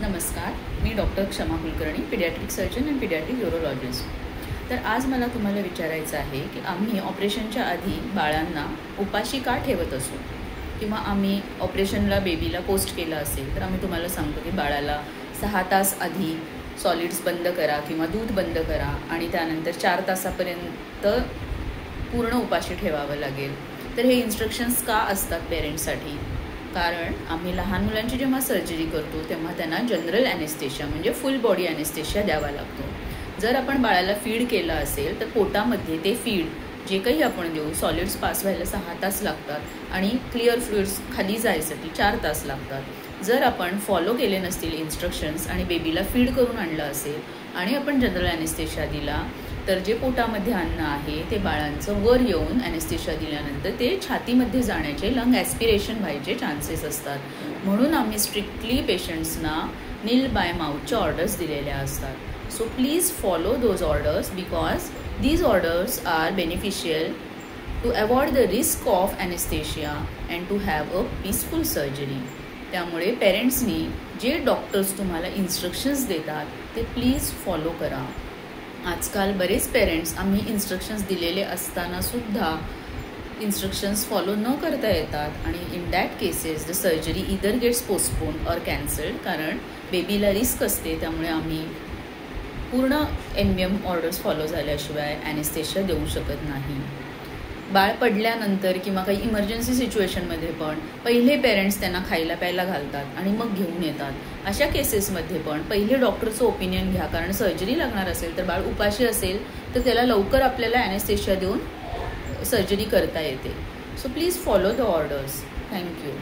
नमस्कार, मी डॉक्टर क्षमा Kulkarni, paediatric surgeon आणि पीडियाट्रिक यूरोलॉजिस्ट. तर आज मला तुम्हाला विचारायचं आहे की आम्ही ऑपरेशनच्या आधी बाळांना उपाशी का ठेवत असू, किंवा आम्ही ऑपरेशनला बेबीला पोस्ट केलं असेल तर आम्ही तुम्हाला सांगतो की बाळाला 6 तास आधी सॉलिड्स बंद करा किंवा दूध बंद करा आणि त्यानंतर 4 तासापर्यंत पूर्ण उपाशी ठेवावं लागेल. तर हे इन्स्ट्रक्शन्स का असतात पेरेंट्ससाठी? कारण आम्ही लहान मुलांची जेव्हा सर्जरी करतो तेव्हा त्यांना जनरल ॲनेस्थेशिया म्हणजे फुल बॉडी ॲनेस्थेशिया द्यावा लागतो. जर आपण बाळाला फीड केलं असेल तर पोटामध्ये ते फीड जे काही आपण देऊ, सॉलिड्स पास व्हायला 6 तास लागतात आणि क्लिअर फ्लुइड्स खाली जायसाठी 4 तास लागतात. जर आपण फॉलो केले नसतील इन्स्ट्रक्शन्स आणि बेबीला फीड करून आणलं असेल आणि आपण जनरल ॲनेस्थेशिया दिला तर जे पोटामध्ये अन्न आहे ते बाळांचं वर येऊन ॲनेस्थेशिया दिल्यानंतर ते छातीमध्ये जाण्याचे, लंग ॲस्पिरेशन व्हायचे चान्सेस असतात. म्हणून आम्ही स्ट्रिक्टली पेशंट्सना नील बाय माउथच्या ऑर्डर्स दिलेल्या असतात. So please follow those orders because these orders are beneficial to avoid the risk of anaesthesia and to have a peaceful surgery. त्यामुळे पेरेंट्सनी जे डॉक्टर्स तुम्हाला इन्स्ट्रक्शन्स देतात ते प्लीज फॉलो करा. आजकाल बरेच पेरेंट्स आम्ही इन्स्ट्रक्शन्स दिलेले असतानासुद्धा इन्स्ट्रक्शन्स फॉलो न करता येतात आणि in that cases the surgery either gets postponed or cancelled. कारण बेबीला रिस्क असते, त्यामुळे आम्ही पूर्ण NBM ऑर्डर्स फॉलो झाल्याशिवाय ॲनेस्थेशिया देऊ शकत नाही. बाळ पडल्यानंतर किंवा काही इमर्जन्सी सिच्युएशनमध्ये पण पहिले पेरेंट्स त्यांना खायला प्यायला घालतात आणि मग घेऊन येतात. अशा केसेसमध्ये पण पहिले डॉक्टरचं ओपिनियन घ्या, कारण सर्जरी लागणार असेल तर बाळ उपाशी असेल तर त्याला लवकर आपल्याला ॲनेस्थेशिया देऊन सर्जरी करता येते. So please follow the orders. Thank you.